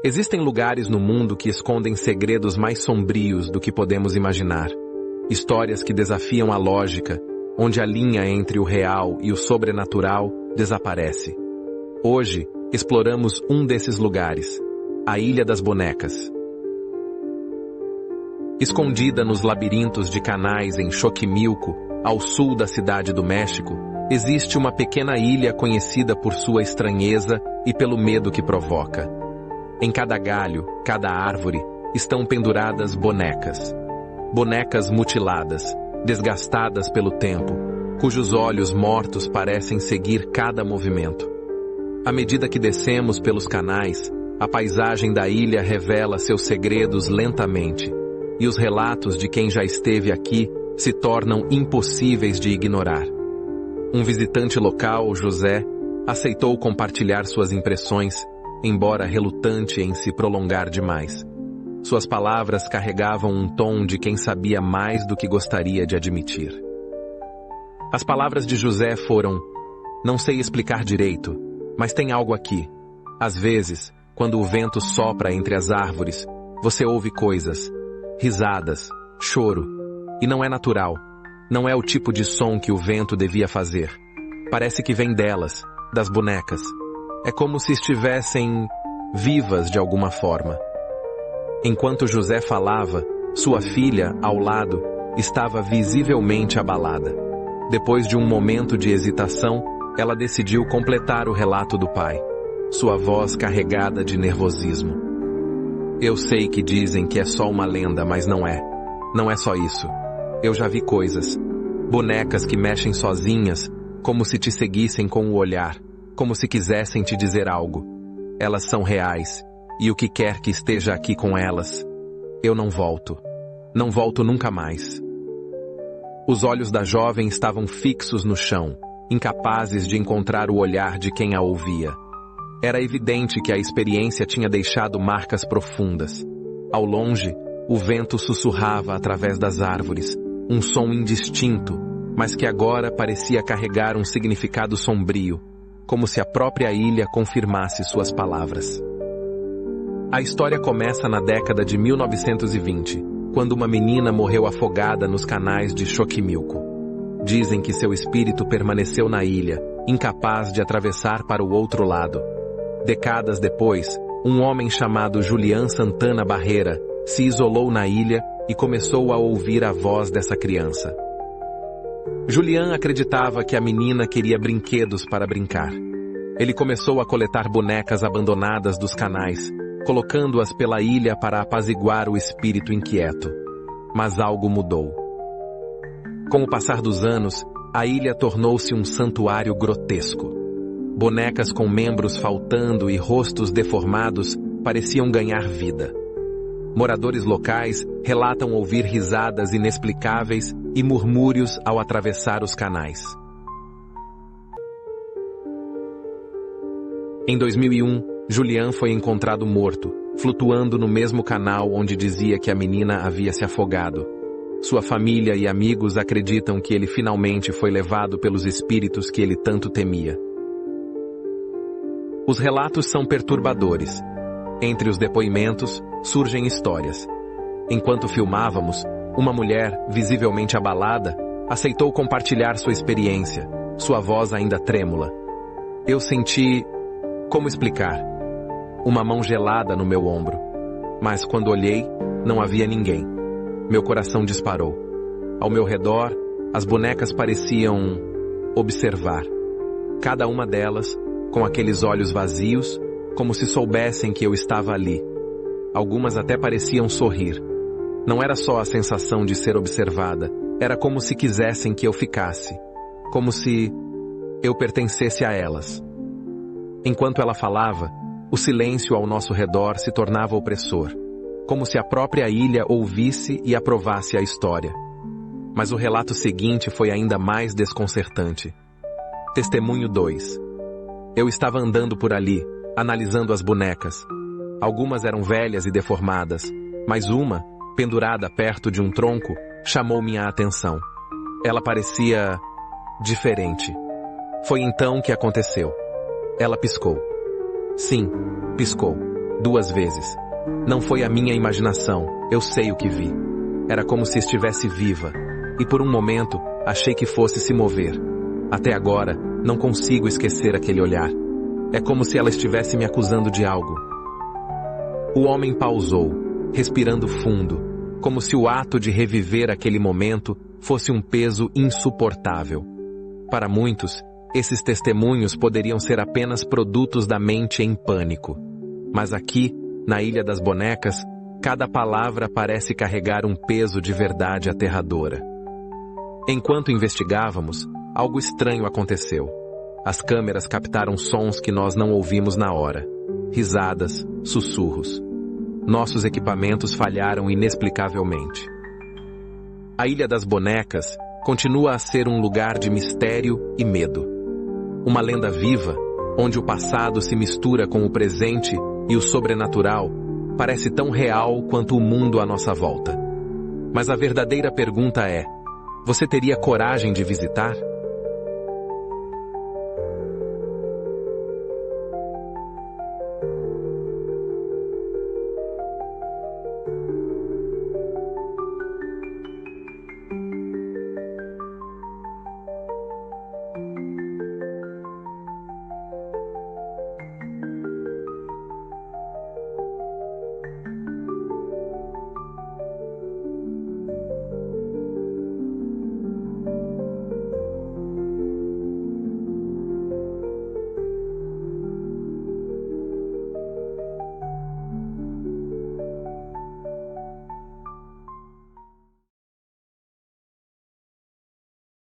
Existem lugares no mundo que escondem segredos mais sombrios do que podemos imaginar. Histórias que desafiam a lógica, onde a linha entre o real e o sobrenatural desaparece. Hoje, exploramos um desses lugares, a Ilha das Bonecas. Escondida nos labirintos de canais em Xochimilco, ao sul da cidade do México, existe uma pequena ilha conhecida por sua estranheza e pelo medo que provoca. Em cada galho, cada árvore, estão penduradas bonecas. Bonecas mutiladas, desgastadas pelo tempo, cujos olhos mortos parecem seguir cada movimento. À medida que descemos pelos canais, a paisagem da ilha revela seus segredos lentamente, e os relatos de quem já esteve aqui se tornam impossíveis de ignorar. Um visitante local, José, aceitou compartilhar suas impressões, embora relutante em se prolongar demais. Suas palavras carregavam um tom de quem sabia mais do que gostaria de admitir. As palavras de José foram: "Não sei explicar direito, mas tem algo aqui. Às vezes, quando o vento sopra entre as árvores, você ouve coisas, risadas, choro, e não é natural. Não é o tipo de som que o vento devia fazer. Parece que vem delas, das bonecas. É como se estivessem vivas de alguma forma." Enquanto José falava, sua filha, ao lado, estava visivelmente abalada. Depois de um momento de hesitação, ela decidiu completar o relato do pai, sua voz carregada de nervosismo. "Eu sei que dizem que é só uma lenda, mas não é. Não é só isso. Eu já vi coisas. Bonecas que mexem sozinhas, como se te seguissem com o olhar, como se quisessem te dizer algo. Elas são reais, e o que quer que esteja aqui com elas, eu não volto. Não volto nunca mais." Os olhos da jovem estavam fixos no chão, incapazes de encontrar o olhar de quem a ouvia. Era evidente que a experiência tinha deixado marcas profundas. Ao longe, o vento sussurrava através das árvores, um som indistinto, mas que agora parecia carregar um significado sombrio, como se a própria ilha confirmasse suas palavras. A história começa na década de 1920, quando uma menina morreu afogada nos canais de Xochimilco. Dizem que seu espírito permaneceu na ilha, incapaz de atravessar para o outro lado. Décadas depois, um homem chamado Julián Santana Barrera se isolou na ilha e começou a ouvir a voz dessa criança. Julián acreditava que a menina queria brinquedos para brincar. Ele começou a coletar bonecas abandonadas dos canais, colocando-as pela ilha para apaziguar o espírito inquieto. Mas algo mudou. Com o passar dos anos, a ilha tornou-se um santuário grotesco. Bonecas com membros faltando e rostos deformados pareciam ganhar vida. Moradores locais relatam ouvir risadas inexplicáveis e murmúrios ao atravessar os canais. Em 2001, Julián foi encontrado morto, flutuando no mesmo canal onde dizia que a menina havia se afogado. Sua família e amigos acreditam que ele finalmente foi levado pelos espíritos que ele tanto temia. Os relatos são perturbadores. Entre os depoimentos, surgem histórias. Enquanto filmávamos, uma mulher, visivelmente abalada, aceitou compartilhar sua experiência, sua voz ainda trêmula. Eu senti... como explicar? Uma mão gelada no meu ombro. Mas quando olhei, não havia ninguém. Meu coração disparou. Ao meu redor, as bonecas pareciam observar. Cada uma delas, com aqueles olhos vazios, como se soubessem que eu estava ali. Algumas até pareciam sorrir. Não era só a sensação de ser observada, era como se quisessem que eu ficasse. Como se eu pertencesse a elas. Enquanto ela falava, o silêncio ao nosso redor se tornava opressor, como se a própria ilha ouvisse e aprovasse a história. Mas o relato seguinte foi ainda mais desconcertante. Testemunho 2. Eu estava andando por ali, analisando as bonecas. Algumas eram velhas e deformadas, mas uma, pendurada perto de um tronco, chamou minha atenção. Ela parecia diferente. Foi então que aconteceu. Ela piscou. Sim, piscou. 2 vezes. Não foi a minha imaginação, eu sei o que vi. Era como se estivesse viva, e por um momento achei que fosse se mover. Até agora, não consigo esquecer aquele olhar. É como se ela estivesse me acusando de algo. O homem pausou, respirando fundo, como se o ato de reviver aquele momento fosse um peso insuportável. Para muitos, esses testemunhos poderiam ser apenas produtos da mente em pânico. Mas aqui, na Ilha das Bonecas, cada palavra parece carregar um peso de verdade aterradora. Enquanto investigávamos, algo estranho aconteceu. As câmeras captaram sons que nós não ouvimos na hora. Risadas, sussurros. Nossos equipamentos falharam inexplicavelmente. A Ilha das Bonecas continua a ser um lugar de mistério e medo. Uma lenda viva, onde o passado se mistura com o presente e o sobrenatural, parece tão real quanto o mundo à nossa volta. Mas a verdadeira pergunta é: você teria coragem de visitar?